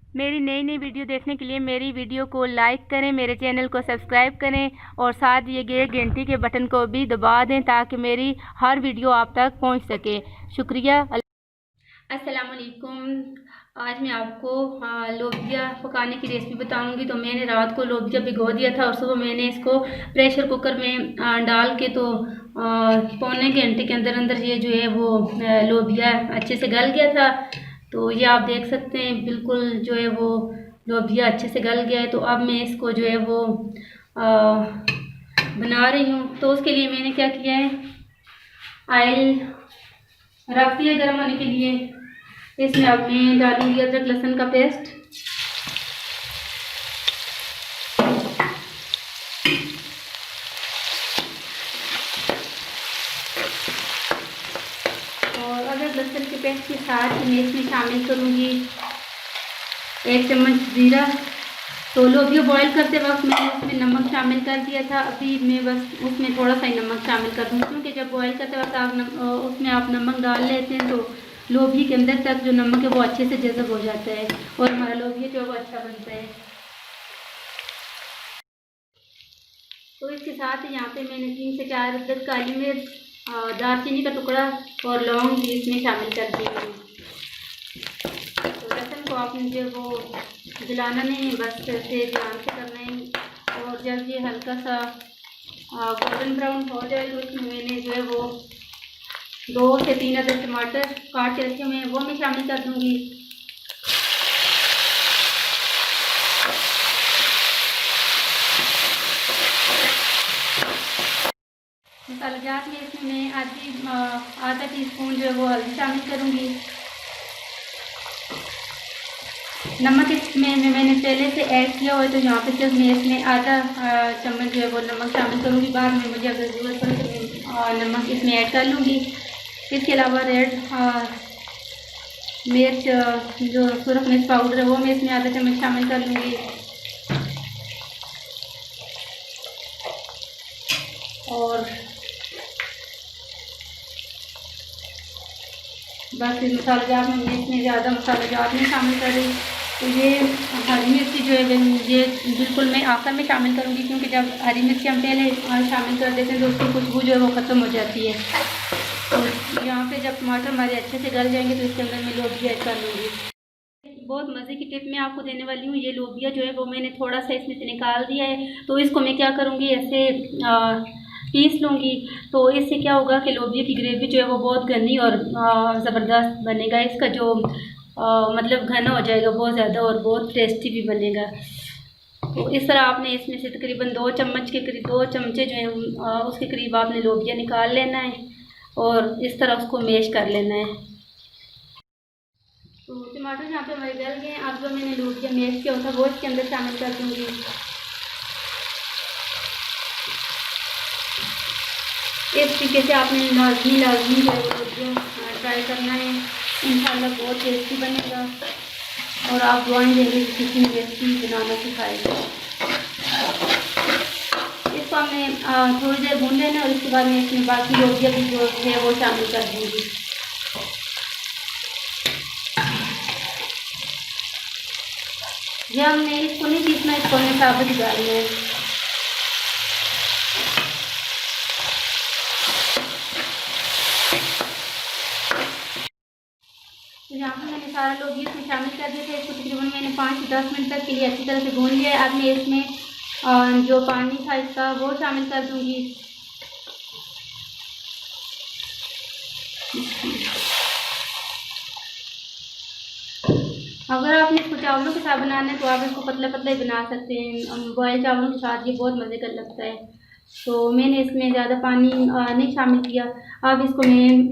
मेरी नई नई वीडियो देखने के लिए मेरी वीडियो को लाइक करें, मेरे चैनल को सब्सक्राइब करें और साथ दिए गए घंटी के बटन को भी दबा दें ताकि मेरी हर वीडियो आप तक पहुंच सके। शुक्रिया। अस्सलाम वालेकुम। आज मैं आपको लोबिया पकाने की रेसिपी बताऊंगी। तो मैंने रात को लोबिया भिगो दिया था और सुबह मैंने इसको प्रेशर कुकर में डाल के तो पौने घंटे के अंदर अंदर ये जो है वो लोबिया अच्छे से गल गया था। तो ये आप देख सकते हैं बिल्कुल जो है वो लोबिया अच्छे से गल गया है। तो अब मैं इसको जो है वो बना रही हूँ। तो उसके लिए मैंने क्या किया है, ऑयल रख दिया गर्म होने के लिए। इसमें अब मैं डालूंगी अदरक लहसुन का पेस्ट, और अदरक लहसुन के पेस्ट के साथ मैं इसमें शामिल करूंगी 1 चम्मच जीरा। तो लोबिया बॉईल करते वक्त मैंने उसमें नमक शामिल कर दिया था। अभी मैं बस उसमें थोड़ा सा ही नमक शामिल कर दूँगी क्योंकि जब बॉईल करते वक्त उसमें आप नमक डाल लेते हैं तो लोबिया के अंदर तक जो नमक है वो अच्छे से जज़ब हो जाता है और हमारा लोबिया जो है वो अच्छा बनता है। तो इसके साथ यहाँ पे मैंने 3 से 4 अदरक, काली मिर्च, दालचीनी का टुकड़ा और लौंग भी इसमें शामिल कर दी हूँ। तो लहसुन को आपने जो वो जलाना नहीं है, बस ऐसे ध्यान से करना है। और जब ये हल्का सा गोल्डन ब्राउन हो जाए तो इसमें मैंने जो है वो 2 से 3 अदर टमाटर काट के रखे हुए हैं वो मैं शामिल कर दूँगी। मसाला जात में इसमें मैं आधा टीस्पून जो है वो हल्दी शामिल करूँगी। नमक इसमें मैंने पहले से ऐड किया हुआ है तो यहाँ पे जब मैं इसमें आधा चम्मच जो है वो नमक शामिल करूँगी। बाद में मुझे अगर ज़रूरत पड़े तो मैं नमक इसमें ऐड कर लूँगी। इसके अलावा रेड मिर्च जो सुरख मिर्च पाउडर है वो मैं इसमें आधा चम्मच शामिल कर लूँगी। और बस इस मसाला जात में मैं इसमें ज़्यादा मसाला जात नहीं शामिल कर रही। तो ये हरी मिर्ची जो है ये बिल्कुल मैं आखिर में शामिल करूँगी क्योंकि जब हरी मिर्ची हम पहले शामिल कर देते हैं तो उसकी खुशबू जो है वो ख़त्म हो जाती है। तो यहाँ पे जब टमाटर हमारे अच्छे से गल जाएंगे तो इसके अंदर मैं लोबिया ऐड कर लूँगी। बहुत मज़े की टिप मैं आपको देने वाली हूँ। ये लोबिया जो है वो मैंने थोड़ा सा इसमें से निकाल दिया है। तो इसको मैं क्या करूँगी, ऐसे पीस लूँगी। तो इससे क्या होगा कि लोबिया की ग्रेवी जो है वो बहुत घनी और ज़बरदस्त बनेगा। इसका जो मतलब घना हो जाएगा बहुत ज़्यादा और बहुत टेस्टी भी बनेगा। तो इस तरह आपने इसमें से तकरीबन 2 चम्मच के करीब 2 चमचे जो है उसके करीब आपने लोबिया निकाल लेना है और इस तरह उसको मैश कर लेना है। तो टमाटर यहाँ पे हमारे गल गए। अब जो मैंने लोबिया मैश किया था वो इसके अंदर शामिल कर दूँगी। इस तरीके से आपने लाजमी जो है लोबिया ट्राई करना है। इंशाल्लाह बहुत टेस्टी बनेगा और आप दुआएं देंगे कि किसी ने रेसिपी बनाना सिखाएगा। इसको हमने थोड़ी देर भून लेना और इसके बाद मैं इसमें बाकी लोबिया भी जो है वो शामिल कर दूँगी। ये हमने इसको नहीं पीसना, इसको हमने साबुत ही डालना है। तो यहाँ पर मैंने सारा लोबिया इसमें शामिल कर दिए थे। इसको तकरीबन मैंने 5 से 10 मिनट तक के लिए अच्छी तरह से भून लिया है। अब मैं इसमें जो पानी था इसका वो शामिल कर दूँगी। अगर आपने इसको चावलों के साथ बनाना है तो आप इसको पतला पतला ही बना सकते हैं। बॉयल चावलों के साथ ये बहुत मज़े का लगता है। तो मैंने इसमें ज़्यादा पानी नहीं शामिल किया। अब इसको मैं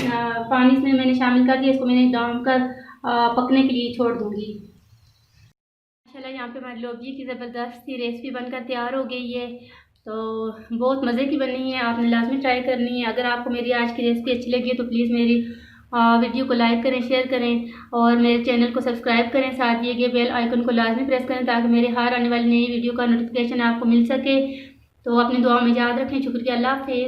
पानी इसमें मैंने शामिल कर दिया। इसको मैंने दम कर पकने के लिए छोड़ दूँगी। माशाल्लाह यहाँ पे हमारी लोबिया की ज़बरदस्त सी रेसिपी बनकर तैयार हो गई है। तो बहुत मज़े की बनी है, आपने लाजमी ट्राई करनी है। अगर आपको मेरी आज की रेसिपी अच्छी लगी है तो प्लीज़ मेरी वीडियो को लाइक करें, शेयर करें और मेरे चैनल को सब्सक्राइब करें। साथ दिए गए बेल आइकन को लाजमी प्रेस करें ताकि मेरे हर आने वाली नई वीडियो का नोटिफिकेशन आपको मिल सके। तो अपनी दुआ में याद रखें। शुक्रिया। अल्लाह हाफ़िज़।